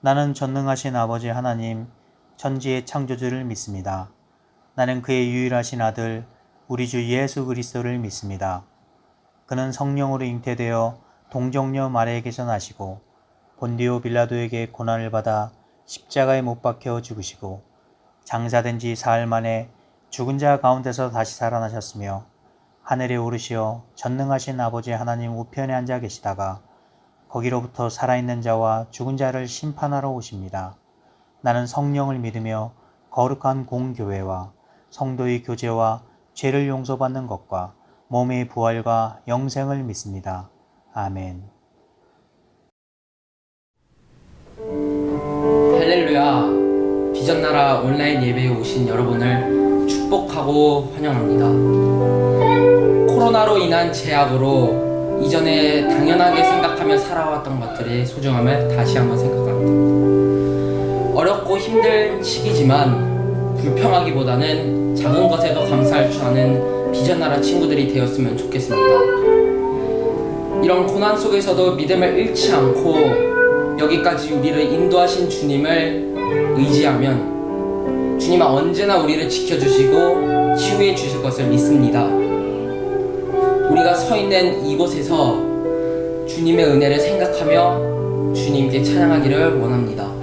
나는 전능하신 아버지 하나님, 천지의 창조주를 믿습니다. 나는 그의 유일하신 아들, 우리 주 예수 그리스도를 믿습니다. 그는 성령으로 잉태되어 동정녀 마리아에게서 나시고 본디오 빌라도에게 고난을 받아 십자가에 못 박혀 죽으시고 장사된 지 사흘 만에 죽은 자 가운데서 다시 살아나셨으며 하늘에 오르시어 전능하신 아버지 하나님 우편에 앉아 계시다가 거기로부터 살아있는 자와 죽은 자를 심판하러 오십니다. 나는 성령을 믿으며 거룩한 공교회와 성도의 교제와 죄를 용서받는 것과 몸의 부활과 영생을 믿습니다. 아멘. 할렐루야. 비전나라 온라인 예배에 오신 여러분을 축복하고 환영합니다. 코로나로 인한 제약으로 이전에 당연하게 생각하며 살아왔던 것들의 소중함을 다시 한번 생각합니다. 어렵고 힘든 시기지만 불평하기보다는 작은 것에도 감사할 줄 아는 비전나라 친구들이 되었으면 좋겠습니다. 이런 고난 속에서도 믿음을 잃지 않고 여기까지 우리를 인도하신 주님을 의지하면 주님은 언제나 우리를 지켜주시고 치유해 주실 것을 믿습니다. 우리가 서 있는 이곳에서 주님의 은혜를 생각하며 주님께 찬양하기를 원합니다.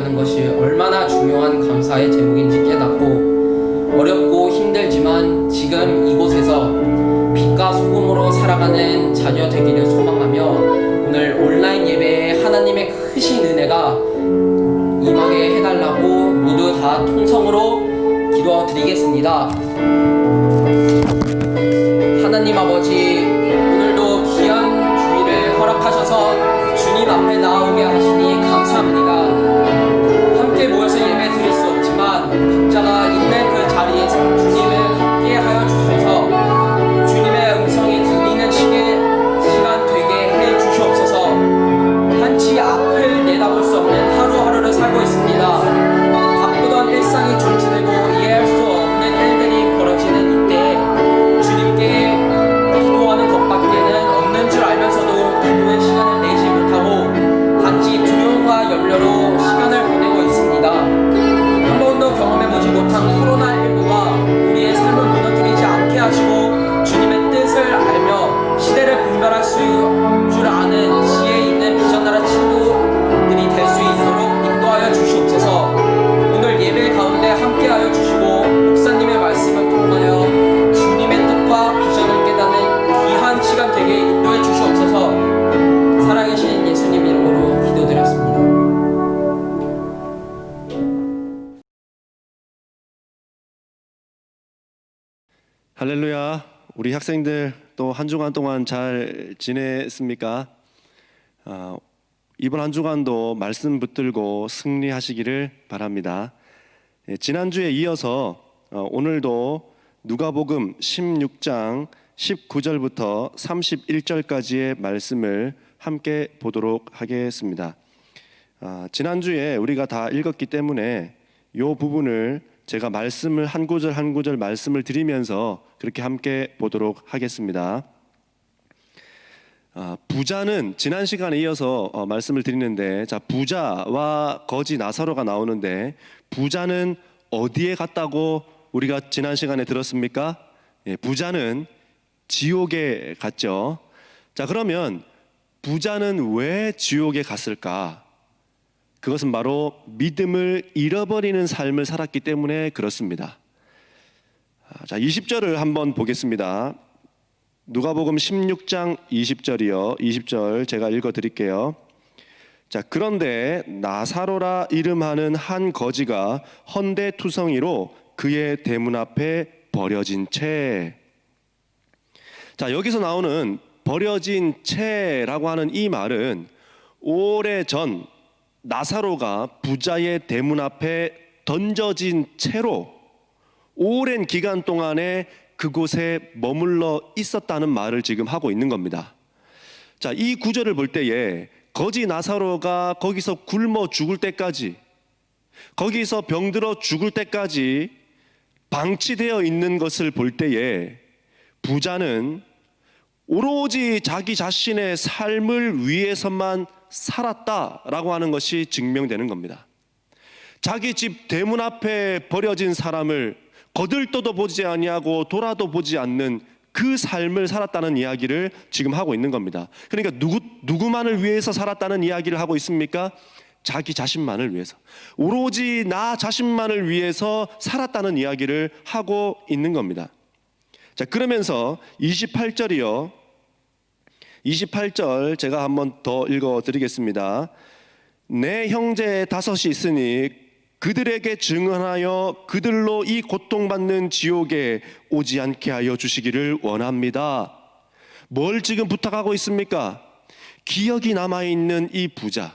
있다는 것이 얼마나 중요한 감사의 제목인지 깨닫고 어렵고 힘들지만 지금 이곳에서 빛과 소금으로 살아가는 자녀 되기를 소망하며 오늘 온라인 예배에 하나님의 크신 은혜가 임하게 해달라고 모두 다 통성으로 기도드리겠습니다. 하나님 아버지, 오늘도 귀한 주일을 허락하셔서 주님 앞에 나오게 하시니 감사합니다. 함께 모여서 예배 드릴 수 없지만 각자가 있는 그 자리에서 주님을 함께 하여 주셔서 주님의 음성이 들리는 시간 되게 해 주시옵소서. 한치 앞을 내다볼 수 없는 하루하루를 살고 있습니다. 바쁘던 일상이 존치되고 이해할 수 없는 일들이 벌어지는 이때 주님께 기도하는 것밖에는 없는 줄 알면서도 기도의 시간을 내지 못하고 단지 두려움과 염려로 시간을 보내고 있습니다. 한 번도 경험해보지 못한 코로나19가 우리의 삶을 무너뜨리지 않게 하시고 주님의 뜻을 알며 시대를 분별할 줄 아는 지혜 있는 비전나라 친구들이 될 수 있도록 인도하여 주시옵소서. 오늘 예배 가운데 함께하여 주시고 목사님의 말씀을 통하여 주님의 뜻과 비전을 깨닫는 귀한 시간 되게 인도해 주시옵소서. 살아계신 예수님 이름으로 기도드렸습니다. 할렐루야. 우리 학생들 또 한 주간 동안 잘 지냈습니까? 이번 한 주간도 말씀 붙들고 승리하시기를 바랍니다. 지난주에 이어서 오늘도 누가복음 16장 19절부터 31절까지의 말씀을 함께 보도록 하겠습니다. 지난주에 우리가 다 읽었기 때문에 이 부분을 제가 말씀을 한 구절 한 구절 말씀을 드리면서 그렇게 함께 보도록 하겠습니다. 부자는 지난 시간에 이어서 말씀을 드리는데, 자, 부자와 거지 나사로가 나오는데 부자는 어디에 갔다고 우리가 지난 시간에 들었습니까? 부자는 지옥에 갔죠. 자, 그러면 부자는 왜 지옥에 갔을까? 그것은 바로 믿음을 잃어버리는 삶을 살았기 때문에 그렇습니다. 자, 20절을 한번 보겠습니다. 누가복음 16장 20절이요. 20절 제가 읽어 드릴게요. 자, 그런데 나사로라 이름하는 한 거지가 헌데투성이로 그의 대문 앞에 버려진 채. 자, 여기서 나오는 버려진 채라고 하는 이 말은 오래전 나사로가 부자의 대문 앞에 던져진 채로 오랜 기간 동안에 그곳에 머물러 있었다는 말을 지금 하고 있는 겁니다. 자, 이 구절을 볼 때에 거지 나사로가 거기서 굶어 죽을 때까지, 거기서 병들어 죽을 때까지 방치되어 있는 것을 볼 때에 부자는 오로지 자기 자신의 삶을 위해서만 살았다라고 하는 것이 증명되는 겁니다. 자기 집 대문 앞에 버려진 사람을 거들떠도 보지 아니하고 돌아도 보지 않는 그 삶을 살았다는 이야기를 지금 하고 있는 겁니다. 그러니까 누구만을 위해서 살았다는 이야기를 하고 있습니까? 자기 자신만을 위해서, 오로지 나 자신만을 위해서 살았다는 이야기를 하고 있는 겁니다. 자, 그러면서 28절이요. 28절 제가 한번 더 읽어 드리겠습니다. 내 형제 다섯이 있으니 그들에게 증언하여 그들로 이 고통받는 지옥에 오지 않게 하여 주시기를 원합니다. 뭘 지금 부탁하고 있습니까? 기억이 남아있는 이 부자.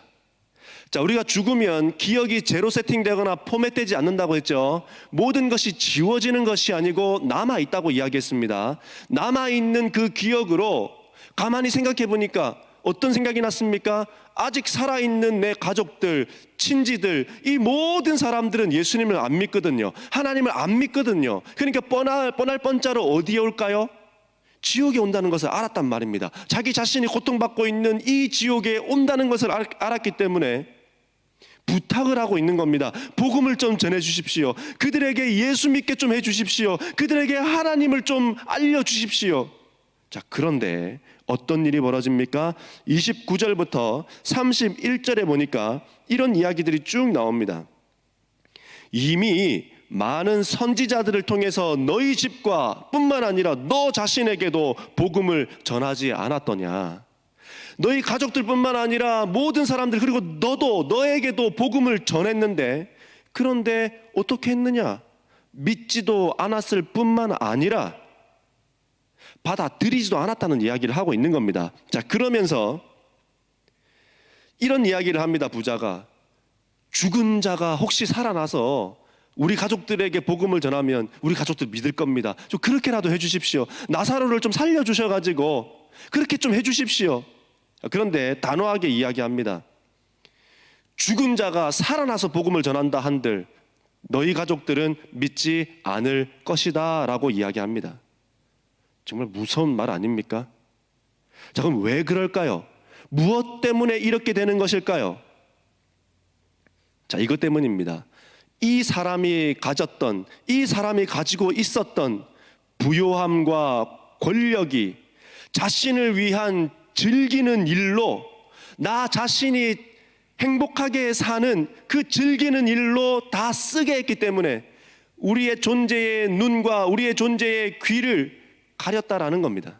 자, 우리가 죽으면 기억이 제로 세팅되거나 포맷되지 않는다고 했죠. 모든 것이 지워지는 것이 아니고 남아있다고 이야기했습니다. 남아있는 그 기억으로 가만히 생각해 보니까 어떤 생각이 났습니까? 아직 살아있는 내 가족들, 친지들, 이 모든 사람들은 예수님을 안 믿거든요. 하나님을 안 믿거든요. 그러니까 뻔할 뻔자로 어디에 올까요? 지옥에 온다는 것을 알았단 말입니다. 자기 자신이 고통받고 있는 이 지옥에 온다는 것을 알았기 때문에 부탁을 하고 있는 겁니다. 복음을 좀 전해 주십시오. 그들에게 예수 믿게 좀 해 주십시오. 그들에게 하나님을 좀 알려 주십시오. 자, 그런데 어떤 일이 벌어집니까? 29절부터 31절에 보니까 이런 이야기들이 쭉 나옵니다. 이미 많은 선지자들을 통해서 너희 집과 뿐만 아니라 너 자신에게도 복음을 전하지 않았더냐. 너희 가족들뿐만 아니라 모든 사람들, 그리고 너에게도 복음을 전했는데, 그런데 어떻게 했느냐? 믿지도 않았을 뿐만 아니라 받아들이지도 않았다는 이야기를 하고 있는 겁니다. 자, 그러면서 이런 이야기를 합니다. 부자가, 죽은 자가 혹시 살아나서 우리 가족들에게 복음을 전하면 우리 가족들 믿을 겁니다. 좀 그렇게라도 해주십시오. 나사로를 좀 살려주셔가지고 그렇게 좀 해주십시오. 그런데 단호하게 이야기합니다. 죽은 자가 살아나서 복음을 전한다 한들 너희 가족들은 믿지 않을 것이다 라고 이야기합니다. 정말 무서운 말 아닙니까? 자, 그럼 왜 그럴까요? 무엇 때문에 이렇게 되는 것일까요? 자, 이것 때문입니다. 이 사람이 가지고 있었던 부요함과 권력이 자신을 위한 즐기는 일로, 나 자신이 행복하게 사는 그 즐기는 일로 다 쓰게 했기 때문에 우리의 존재의 눈과 우리의 존재의 귀를 가렸다라는 겁니다.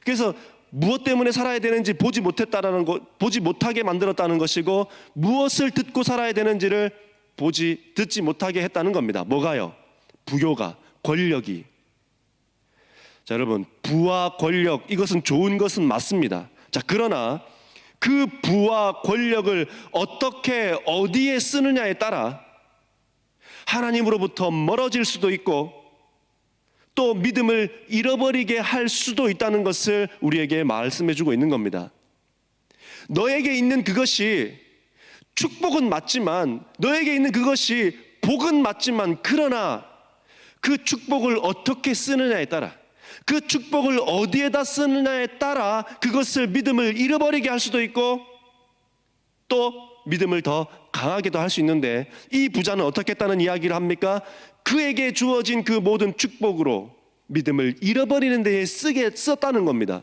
그래서 무엇 때문에 살아야 되는지 보지 못하게 만들었다는 것이고, 무엇을 듣고 살아야 되는지를 듣지 못하게 했다는 겁니다. 뭐가요? 부요가, 권력이. 자, 여러분, 부와 권력, 이것은 좋은 것은 맞습니다. 자, 그러나 그 부와 권력을 어떻게 어디에 쓰느냐에 따라 하나님으로부터 멀어질 수도 있고 또 믿음을 잃어버리게 할 수도 있다는 것을 우리에게 말씀해 주고 있는 겁니다. 너에게 있는 그것이 축복은 맞지만, 너에게 있는 그것이 복은 맞지만, 그러나 그 축복을 어떻게 쓰느냐에 따라, 그 축복을 어디에다 쓰느냐에 따라 그것을 믿음을 잃어버리게 할 수도 있고 또 믿음을 더 강하게도 할 수 있는데, 이 부자는 어떻게 했다는 이야기를 합니까? 그에게 주어진 그 모든 축복으로 믿음을 잃어버리는 데에 썼다는 겁니다.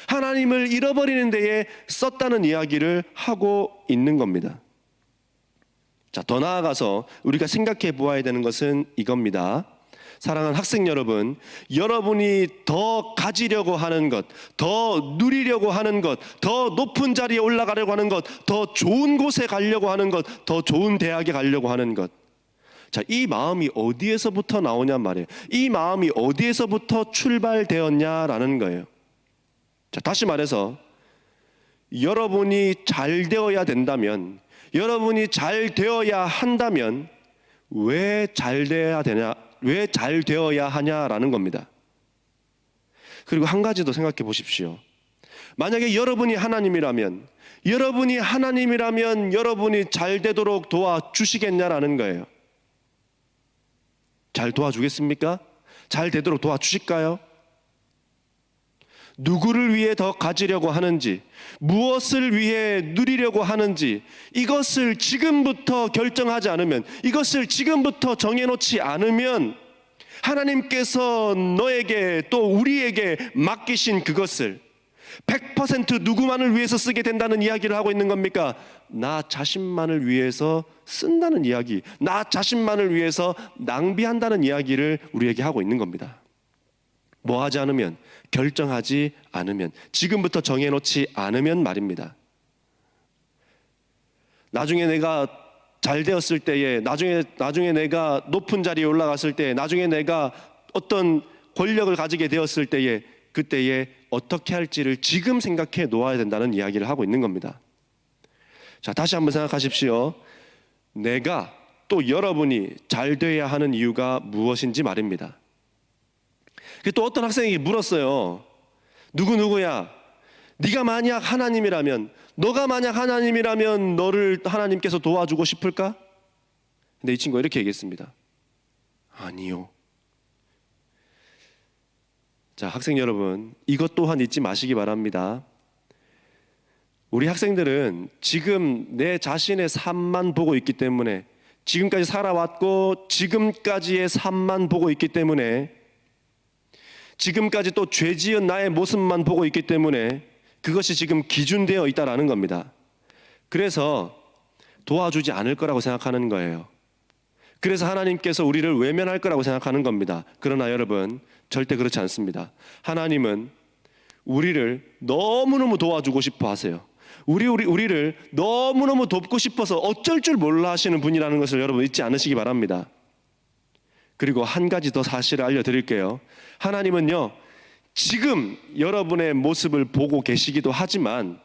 하나님을 잃어버리는 데에 썼다는 이야기를 하고 있는 겁니다. 자, 더 나아가서 우리가 생각해 보아야 되는 것은 이겁니다. 사랑하는 학생 여러분, 여러분이 더 가지려고 하는 것, 더 누리려고 하는 것, 더 높은 자리에 올라가려고 하는 것, 더 좋은 곳에 가려고 하는 것, 더 좋은 대학에 가려고 하는 것, 자, 이 마음이 어디에서부터 나오냐 말이에요. 이 마음이 어디에서부터 출발되었냐라는 거예요. 자, 다시 말해서 여러분이 잘 되어야 된다면, 여러분이 잘 되어야 한다면 왜 잘 되어야 하냐라는 겁니다. 그리고 한 가지 더 생각해 보십시오. 만약에 여러분이 하나님이라면 여러분이 잘 되도록 도와주시겠냐라는 거예요. 잘 도와주겠습니까? 잘 되도록 도와주실까요? 누구를 위해 더 가지려고 하는지, 무엇을 위해 누리려고 하는지, 이것을 지금부터 결정하지 않으면, 이것을 지금부터 정해놓지 않으면 하나님께서 너에게 또 우리에게 맡기신 그것을 100% 누구만을 위해서 쓰게 된다는 이야기를 하고 있는 겁니까? 나 자신만을 위해서 쓴다는 이야기, 나 자신만을 위해서 낭비한다는 이야기를 우리에게 하고 있는 겁니다. 뭐 하지 않으면, 결정하지 않으면, 지금부터 정해놓지 않으면 말입니다. 나중에 내가 잘 되었을 때에, 나중에 내가 높은 자리에 올라갔을 때, 나중에 내가 어떤 권력을 가지게 되었을 때에, 그때에 어떻게 할지를 지금 생각해 놓아야 된다는 이야기를 하고 있는 겁니다. 자, 다시 한번 생각하십시오. 내가 또 여러분이 잘 돼야 하는 이유가 무엇인지 말입니다. 또 어떤 학생에게 물었어요. 누구야? 네가 만약 하나님이라면, 너가 만약 하나님이라면 너를 하나님께서 도와주고 싶을까? 근데 이 친구가 이렇게 얘기했습니다. 아니요. 자, 학생 여러분, 이것 또한 잊지 마시기 바랍니다. 우리 학생들은 지금 내 자신의 삶만 보고 있기 때문에, 지금까지 살아왔고 지금까지의 삶만 보고 있기 때문에 지금까지 또 죄지은 나의 모습만 보고 있기 때문에 그것이 지금 기준되어 있다라는 겁니다. 그래서 도와주지 않을 거라고 생각하는 거예요. 그래서 하나님께서 우리를 외면할 거라고 생각하는 겁니다. 그러나 여러분, 절대 그렇지 않습니다. 하나님은 우리를 너무너무 도와주고 싶어 하세요. 우리를 너무너무 돕고 싶어서 어쩔 줄 몰라 하시는 분이라는 것을 여러분 잊지 않으시기 바랍니다. 그리고 한 가지 더 사실을 알려드릴게요. 하나님은요, 지금 여러분의 모습을 보고 계시기도 하지만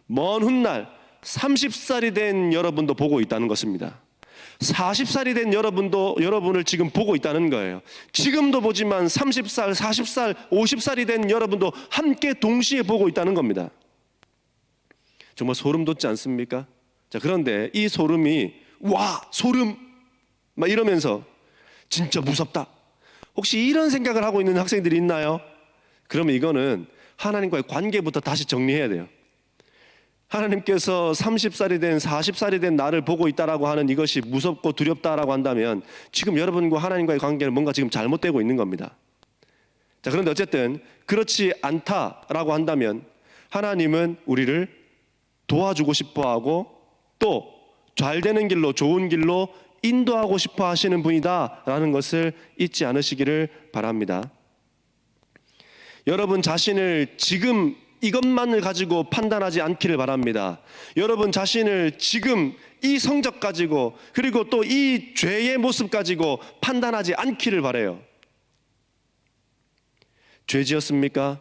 먼 훗날 30살이 된 여러분도 보고 있다는 것입니다. 40살이 된 여러분도 여러분을 지금 보고 있다는 거예요. 지금도 보지만 30살, 40살, 50살이 된 여러분도 함께 동시에 보고 있다는 겁니다. 정말 소름 돋지 않습니까? 자, 그런데 이 소름이 와, 소름 막 이러면서 진짜 무섭다. 혹시 이런 생각을 하고 있는 학생들이 있나요? 그러면 이거는 하나님과의 관계부터 다시 정리해야 돼요. 하나님께서 30살이 된 40살이 된 나를 보고 있다라고 하는 이것이 무섭고 두렵다라고 한다면 지금 여러분과 하나님과의 관계는 뭔가 지금 잘못되고 있는 겁니다. 자, 그런데 어쨌든 그렇지 않다라고 한다면 하나님은 우리를 도와주고 싶어하고 또 잘 되는 길로, 좋은 길로 인도하고 싶어 하시는 분이다라는 것을 잊지 않으시기를 바랍니다. 여러분 자신을 지금 이것만을 가지고 판단하지 않기를 바랍니다. 여러분 자신을 지금 이 성적 가지고 그리고 또 이 죄의 모습 가지고 판단하지 않기를 바라요. 죄 지었습니까?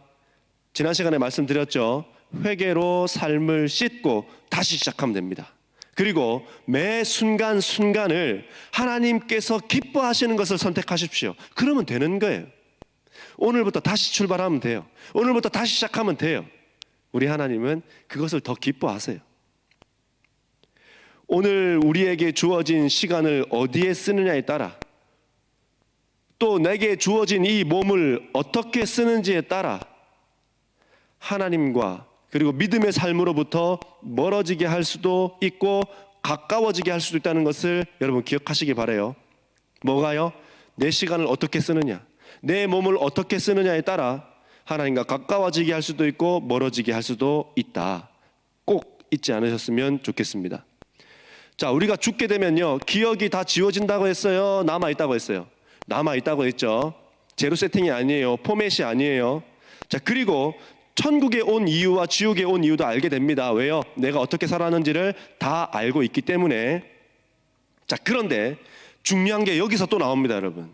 지난 시간에 말씀드렸죠. 회개로 삶을 씻고 다시 시작하면 됩니다. 그리고 매 순간순간을 하나님께서 기뻐하시는 것을 선택하십시오. 그러면 되는 거예요. 오늘부터 다시 출발하면 돼요. 오늘부터 다시 시작하면 돼요. 우리 하나님은 그것을 더 기뻐하세요. 오늘 우리에게 주어진 시간을 어디에 쓰느냐에 따라 또 내게 주어진 이 몸을 어떻게 쓰는지에 따라 하나님과 그리고 믿음의 삶으로부터 멀어지게 할 수도 있고 가까워지게 할 수도 있다는 것을 여러분 기억하시기 바라요. 뭐가요? 내 시간을 어떻게 쓰느냐, 내 몸을 어떻게 쓰느냐에 따라 하나님과 가까워지게 할 수도 있고 멀어지게 할 수도 있다. 꼭 잊지 않으셨으면 좋겠습니다. 자, 우리가 죽게 되면요, 기억이 다 지워진다고 했어요? 남아있다고 했어요? 남아있다고 했죠. 제로 세팅이 아니에요. 포맷이 아니에요. 자, 그리고 천국에 온 이유와 지옥에 온 이유도 알게 됩니다. 왜요? 내가 어떻게 살았는지를 다 알고 있기 때문에. 자, 그런데 중요한 게 여기서 또 나옵니다, 여러분.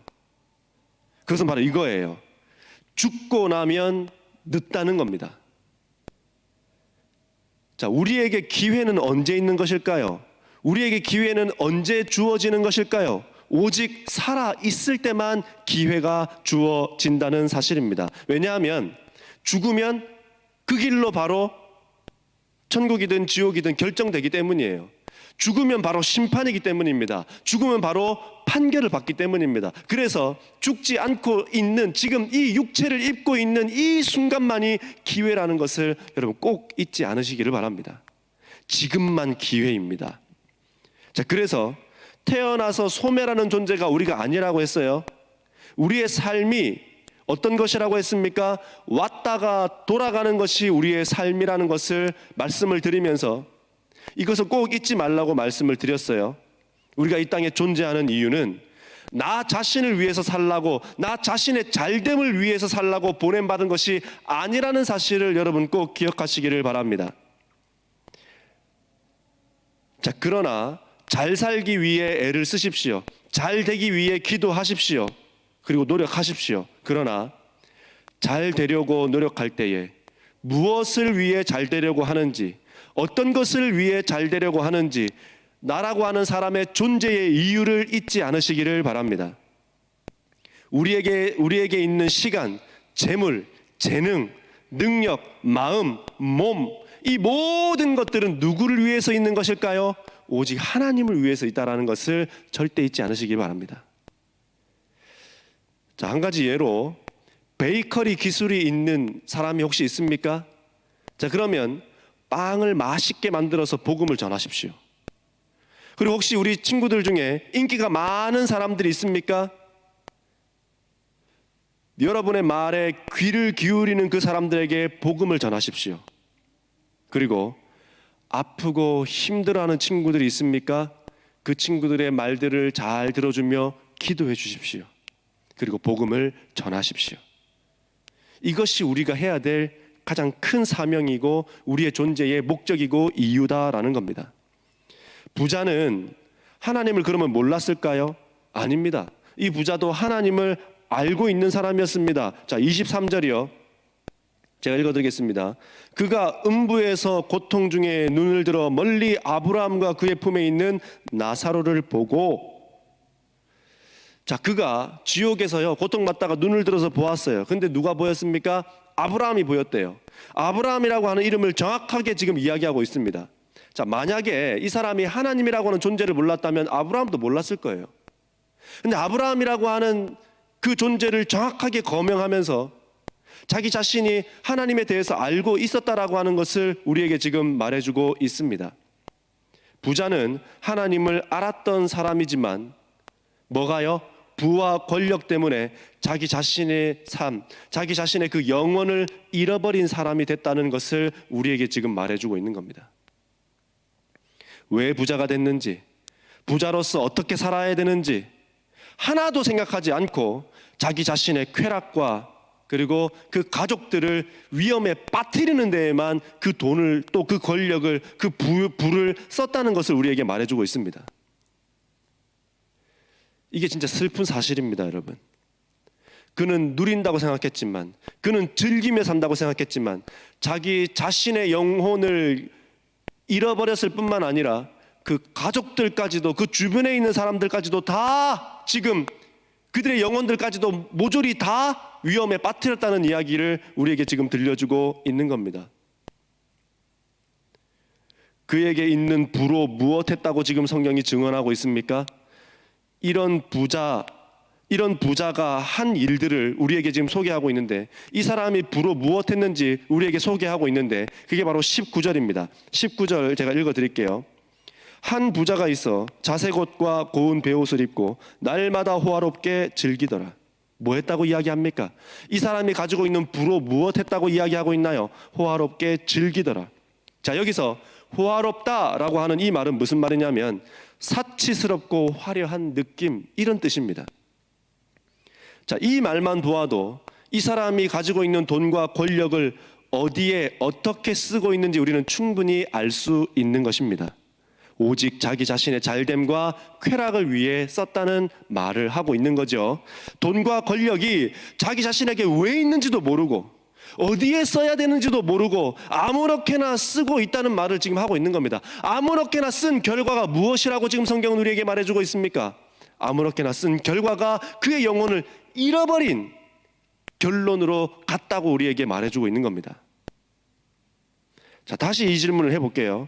그것은 바로 이거예요. 죽고 나면 늦다는 겁니다. 자, 우리에게 기회는 언제 있는 것일까요? 우리에게 기회는 언제 주어지는 것일까요? 오직 살아 있을 때만 기회가 주어진다는 사실입니다. 왜냐하면 죽으면 그 길로 바로 천국이든 지옥이든 결정되기 때문이에요. 죽으면 바로 심판이기 때문입니다. 죽으면 바로 판결을 받기 때문입니다. 그래서 죽지 않고 있는 지금 이 육체를 입고 있는 이 순간만이 기회라는 것을 여러분 꼭 잊지 않으시기를 바랍니다. 지금만 기회입니다. 자, 그래서 태어나서 소멸하는 존재가 우리가 아니라고 했어요. 우리의 삶이 어떤 것이라고 했습니까? 왔다가 돌아가는 것이 우리의 삶이라는 것을 말씀을 드리면서 이것을 꼭 잊지 말라고 말씀을 드렸어요. 우리가 이 땅에 존재하는 이유는 나 자신을 위해서 살라고, 나 자신의 잘됨을 위해서 살라고 보냄받은 것이 아니라는 사실을 여러분 꼭 기억하시기를 바랍니다. 자, 그러나 잘 살기 위해 애를 쓰십시오. 잘 되기 위해 기도하십시오. 그리고 노력하십시오. 그러나 잘 되려고 노력할 때에 무엇을 위해 잘 되려고 하는지, 어떤 것을 위해 잘 되려고 하는지 나라고 하는 사람의 존재의 이유를 잊지 않으시기를 바랍니다. 우리에게 있는 시간, 재물, 재능, 능력, 마음, 몸, 이 모든 것들은 누구를 위해서 있는 것일까요? 오직 하나님을 위해서 있다라는 것을 절대 잊지 않으시기 바랍니다. 자, 한 가지 예로 베이커리 기술이 있는 사람이 혹시 있습니까? 자, 그러면 빵을 맛있게 만들어서 복음을 전하십시오. 그리고 혹시 우리 친구들 중에 인기가 많은 사람들이 있습니까? 여러분의 말에 귀를 기울이는 그 사람들에게 복음을 전하십시오. 그리고 아프고 힘들어하는 친구들이 있습니까? 그 친구들의 말들을 잘 들어주며 기도해 주십시오. 그리고 복음을 전하십시오. 이것이 우리가 해야 될 가장 큰 사명이고 우리의 존재의 목적이고 이유다라는 겁니다. 부자는 하나님을 그러면 몰랐을까요? 아닙니다. 이 부자도 하나님을 알고 있는 사람이었습니다. 자, 23절이요. 제가 읽어드리겠습니다. 그가 음부에서 고통 중에 눈을 들어 멀리 아브라함과 그의 품에 있는 나사로를 보고, 자, 그가 지옥에서요 고통받다가 눈을 들어서 보았어요. 근데 누가 보였습니까? 아브라함이 보였대요. 아브라함이라고 하는 이름을 정확하게 지금 이야기하고 있습니다. 자, 만약에 이 사람이 하나님이라고 하는 존재를 몰랐다면 아브라함도 몰랐을 거예요. 근데 아브라함이라고 하는 그 존재를 정확하게 거명하면서 자기 자신이 하나님에 대해서 알고 있었다라고 하는 것을 우리에게 지금 말해주고 있습니다. 부자는 하나님을 알았던 사람이지만 뭐가요? 부와 권력 때문에 자기 자신의 삶, 자기 자신의 그 영혼을 잃어버린 사람이 됐다는 것을 우리에게 지금 말해주고 있는 겁니다. 왜 부자가 됐는지, 부자로서 어떻게 살아야 되는지 하나도 생각하지 않고 자기 자신의 쾌락과 그리고 그 가족들을 위험에 빠뜨리는 데에만 그 돈을 또 그 권력을 그 부를 썼다는 것을 우리에게 말해주고 있습니다. 이게 진짜 슬픈 사실입니다, 여러분. 그는 누린다고 생각했지만, 그는 즐기며 산다고 생각했지만 자기 자신의 영혼을 잃어버렸을 뿐만 아니라 그 가족들까지도, 그 주변에 있는 사람들까지도 다 지금 그들의 영혼들까지도 모조리 다 위험에 빠뜨렸다는 이야기를 우리에게 지금 들려주고 있는 겁니다. 그에게 있는 부로 무엇했다고 지금 성경이 증언하고 있습니까? 이런 부자가 한 일들을 우리에게 지금 소개하고 있는데, 이 사람이 부로 무엇했는지 우리에게 소개하고 있는데, 그게 바로 19절입니다. 19절 제가 읽어드릴게요. 한 부자가 있어 자색옷과 고운 베옷을 입고 날마다 호화롭게 즐기더라. 뭐 했다고 이야기합니까? 이 사람이 가지고 있는 부로 무엇 했다고 이야기하고 있나요? 호화롭게 즐기더라. 자, 여기서 호화롭다라고 하는 이 말은 무슨 말이냐면 사치스럽고 화려한 느낌, 이런 뜻입니다. 자, 이 말만 보아도 이 사람이 가지고 있는 돈과 권력을 어디에 어떻게 쓰고 있는지 우리는 충분히 알 수 있는 것입니다. 오직 자기 자신의 잘됨과 쾌락을 위해 썼다는 말을 하고 있는 거죠. 돈과 권력이 자기 자신에게 왜 있는지도 모르고 어디에 써야 되는지도 모르고 아무렇게나 쓰고 있다는 말을 지금 하고 있는 겁니다. 아무렇게나 쓴 결과가 무엇이라고 지금 성경은 우리에게 말해주고 있습니까? 아무렇게나 쓴 결과가 그의 영혼을 잃어버린 결론으로 갔다고 우리에게 말해주고 있는 겁니다. 자, 다시 이 질문을 해볼게요.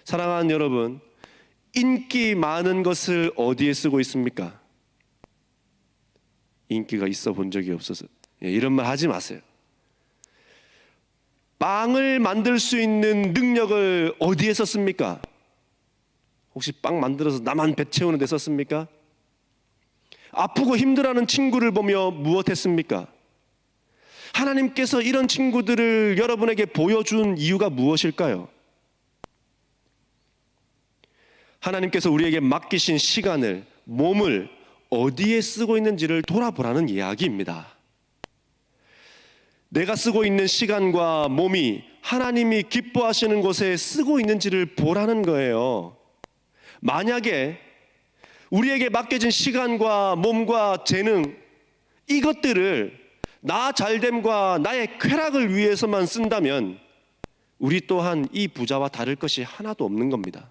사랑하는 여러분, 인기 많은 것을 어디에 쓰고 있습니까? 인기가 있어 본 적이 없어서. 이런 말 하지 마세요. 빵을 만들 수 있는 능력을 어디에 썼습니까? 혹시 빵 만들어서 나만 배 채우는 데 썼습니까? 아프고 힘들어하는 친구를 보며 무엇했습니까? 하나님께서 이런 친구들을 여러분에게 보여준 이유가 무엇일까요? 하나님께서 우리에게 맡기신 시간을, 몸을 어디에 쓰고 있는지를 돌아보라는 이야기입니다. 내가 쓰고 있는 시간과 몸이 하나님이 기뻐하시는 곳에 쓰고 있는지를 보라는 거예요. 만약에 우리에게 맡겨진 시간과 몸과 재능, 이것들을 나 잘됨과 나의 쾌락을 위해서만 쓴다면 우리 또한 이 부자와 다를 것이 하나도 없는 겁니다.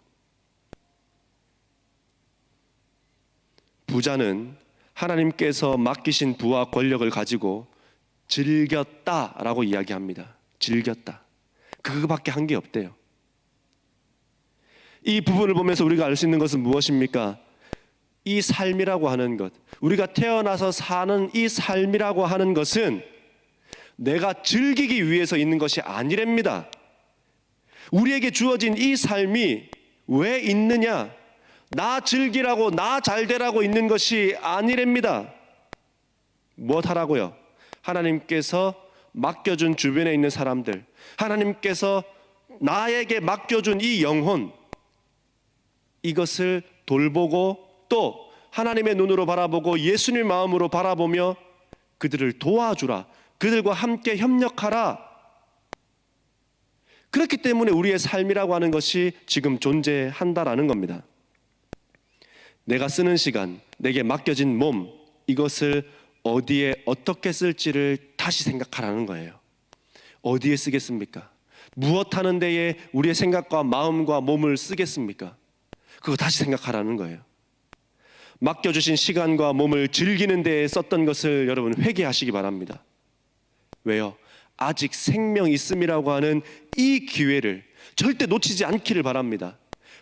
부자는 하나님께서 맡기신 부와 권력을 가지고 즐겼다라고 이야기합니다. 즐겼다. 그거밖에 한 게 없대요. 이 부분을 보면서 우리가 알 수 있는 것은 무엇입니까? 이 삶이라고 하는 것, 우리가 태어나서 사는 이 삶이라고 하는 것은 내가 즐기기 위해서 있는 것이 아니랍니다. 우리에게 주어진 이 삶이 왜 있느냐? 나 즐기라고, 나 잘되라고 있는 것이 아니랍니다. 무엇 하라고요? 하나님께서 맡겨준 주변에 있는 사람들, 하나님께서 나에게 맡겨준 이 영혼, 이것을 돌보고 또 하나님의 눈으로 바라보고 예수님의 마음으로 바라보며 그들을 도와주라, 그들과 함께 협력하라. 그렇기 때문에 우리의 삶이라고 하는 것이 지금 존재한다라는 겁니다. 내가 쓰는 시간, 내게 맡겨진 몸, 이것을 어디에 어떻게 쓸지를 다시 생각하라는 거예요. 어디에 쓰겠습니까? 무엇 하는 데에 우리의 생각과 마음과 몸을 쓰겠습니까? 그거 다시 생각하라는 거예요. 맡겨주신 시간과 몸을 즐기는 데에 썼던 것을 여러분 회개하시기 바랍니다. 왜요? 아직 생명 있음이라고 하는 이 기회를 절대 놓치지 않기를 바랍니다.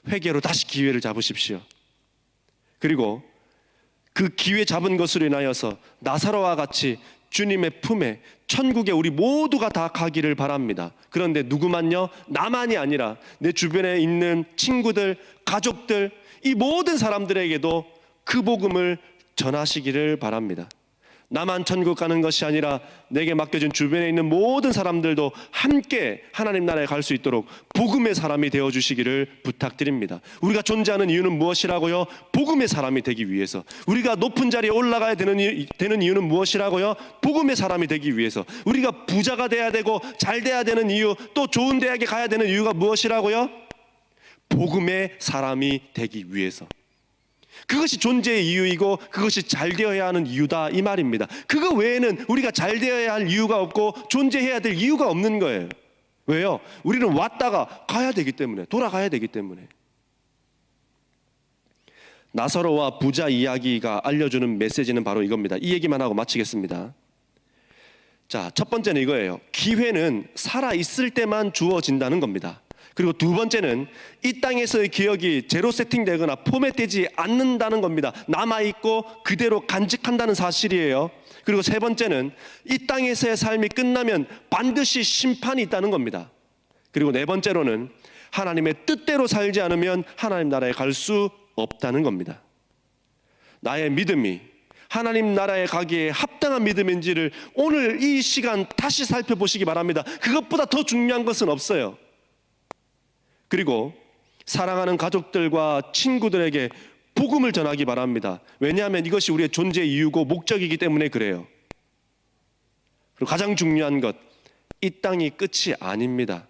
회개로 다시 기회를 잡으십시오. 그리고 그 기회 잡은 것으로 인하여서 나사로와 같이 주님의 품에 천국에 우리 모두가 다 가기를 바랍니다. 그런데 누구만요? 나만이 아니라 내 주변에 있는 친구들, 가족들, 이 모든 사람들에게도 그 복음을 전하시기를 바랍니다. 나만 천국 가는 것이 아니라 내게 맡겨진 주변에 있는 모든 사람들도 함께 하나님 나라에 갈 수 있도록 복음의 사람이 되어주시기를 부탁드립니다. 우리가 존재하는 이유는 무엇이라고요? 복음의 사람이 되기 위해서. 우리가 높은 자리에 올라가야 되는 이유는 무엇이라고요? 복음의 사람이 되기 위해서. 우리가 부자가 돼야 되고 잘 돼야 되는 이유, 또 좋은 대학에 가야 되는 이유가 무엇이라고요? 복음의 사람이 되기 위해서. 그것이 존재의 이유이고 그것이 잘 되어야 하는 이유다, 이 말입니다. 그거 외에는 우리가 잘 되어야 할 이유가 없고 존재해야 될 이유가 없는 거예요. 왜요? 우리는 왔다가 가야 되기 때문에, 돌아가야 되기 때문에. 나사로와 부자 이야기가 알려주는 메시지는 바로 이겁니다. 이 얘기만 하고 마치겠습니다. 자, 첫 번째는 이거예요. 기회는 살아있을 때만 주어진다는 겁니다. 그리고 두 번째는 이 땅에서의 기억이 제로 세팅되거나 포맷되지 않는다는 겁니다. 남아있고 그대로 간직한다는 사실이에요. 그리고 세 번째는 이 땅에서의 삶이 끝나면 반드시 심판이 있다는 겁니다. 그리고 네 번째로는 하나님의 뜻대로 살지 않으면 하나님 나라에 갈 수 없다는 겁니다. 나의 믿음이 하나님 나라에 가기에 합당한 믿음인지를 오늘 이 시간 다시 살펴보시기 바랍니다. 그것보다 더 중요한 것은 없어요. 그리고 사랑하는 가족들과 친구들에게 복음을 전하기 바랍니다. 왜냐하면 이것이 우리의 존재 이유고 목적이기 때문에 그래요. 그리고 가장 중요한 것, 이 땅이 끝이 아닙니다.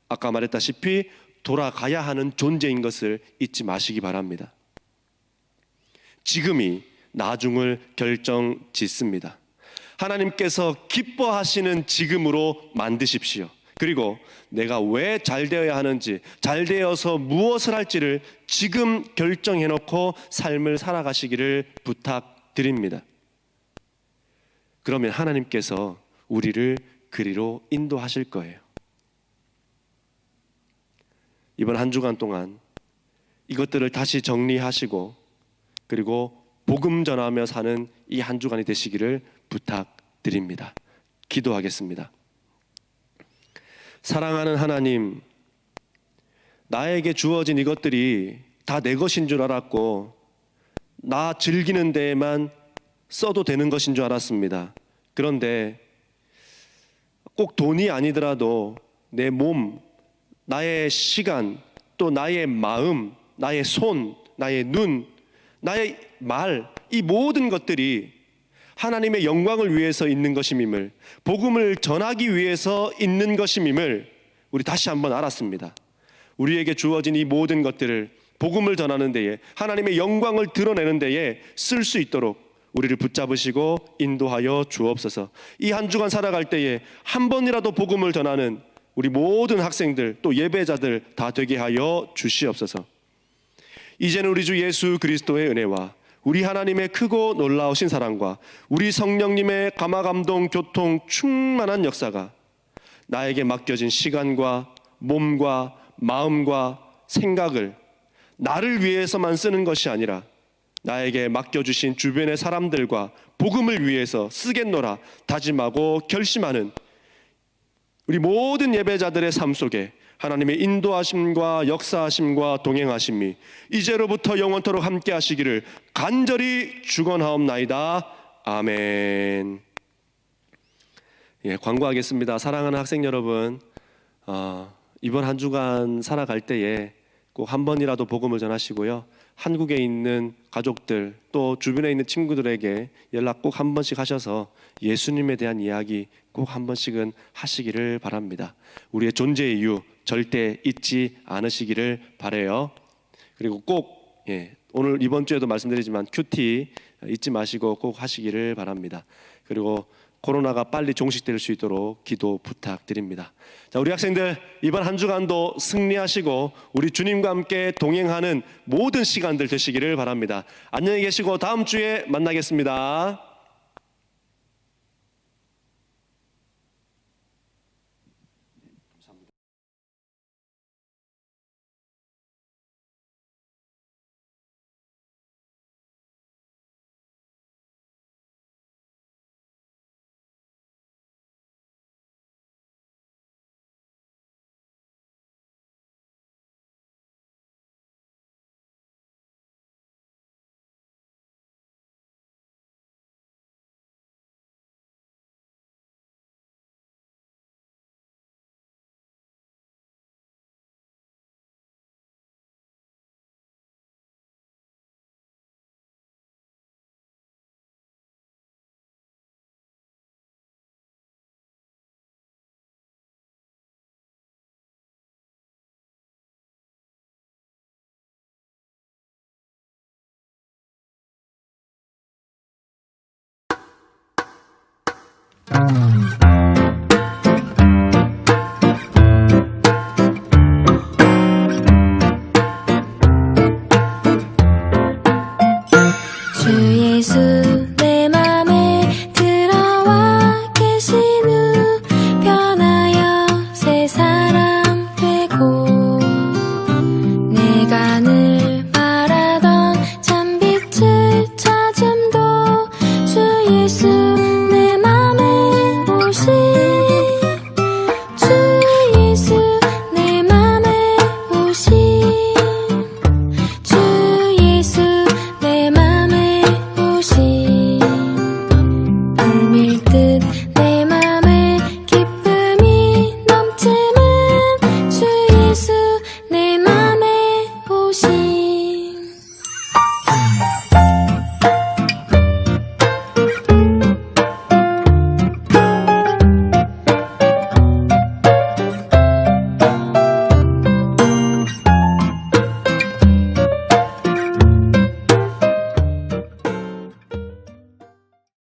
아까 말했다시피 돌아가야 하는 존재인 것을 잊지 마시기 바랍니다. 지금이 나중을 결정짓습니다. 하나님께서 기뻐하시는 지금으로 만드십시오. 그리고 내가 왜 잘 되어야 하는지, 잘 되어서 무엇을 할지를 지금 결정해놓고 삶을 살아가시기를 부탁드립니다. 그러면 하나님께서 우리를 그리로 인도하실 거예요. 이번 한 주간 동안 이것들을 다시 정리하시고 그리고 복음 전하며 사는 이 한 주간이 되시기를 부탁드립니다. 기도하겠습니다. 사랑하는 하나님, 나에게 주어진 이것들이 다 내 것인 줄 알았고 나 즐기는 데에만 써도 되는 것인 줄 알았습니다. 그런데 꼭 돈이 아니더라도 내 몸, 나의 시간, 또 나의 마음, 나의 손, 나의 눈, 나의 말, 이 모든 것들이 하나님의 영광을 위해서 있는 것임임을, 복음을 전하기 위해서 있는 것임임을 우리 다시 한번 알았습니다. 우리에게 주어진 이 모든 것들을 복음을 전하는 데에, 하나님의 영광을 드러내는 데에 쓸 수 있도록 우리를 붙잡으시고 인도하여 주옵소서. 이 한 주간 살아갈 때에 한 번이라도 복음을 전하는 우리 모든 학생들 또 예배자들 다 되게 하여 주시옵소서. 이제는 우리 주 예수 그리스도의 은혜와 우리 하나님의 크고 놀라우신 사랑과 우리 성령님의 감화감동 교통 충만한 역사가 나에게 맡겨진 시간과 몸과 마음과 생각을 나를 위해서만 쓰는 것이 아니라 나에게 맡겨주신 주변의 사람들과 복음을 위해서 쓰겠노라 다짐하고 결심하는 우리 모든 예배자들의 삶 속에 하나님의 인도하심과 역사하심과 동행하심이 이제로부터 영원토록 함께 하시기를 간절히 축원하옵나이다. 아멘. 광고하겠습니다. 사랑하는 학생 여러분, 이번 한 주간 살아갈 때에 꼭 한 번이라도 복음을 전하시고요. 한국에 있는 가족들 또 주변에 있는 친구들에게 연락 꼭 한 번씩 하셔서 예수님에 대한 이야기 꼭 한 번씩은 하시기를 바랍니다. 우리의 존재의 이유 절대 잊지 않으시기를 바라요. 그리고 꼭 오늘 이번 주에도 말씀드리지만 큐티 잊지 마시고 꼭 하시기를 바랍니다. 그리고 코로나가 빨리 종식될 수 있도록 기도 부탁드립니다. 자, 우리 학생들 이번 한 주간도 승리하시고 우리 주님과 함께 동행하는 모든 시간들 되시기를 바랍니다. 안녕히 계시고 다음 주에 만나겠습니다. 주 예수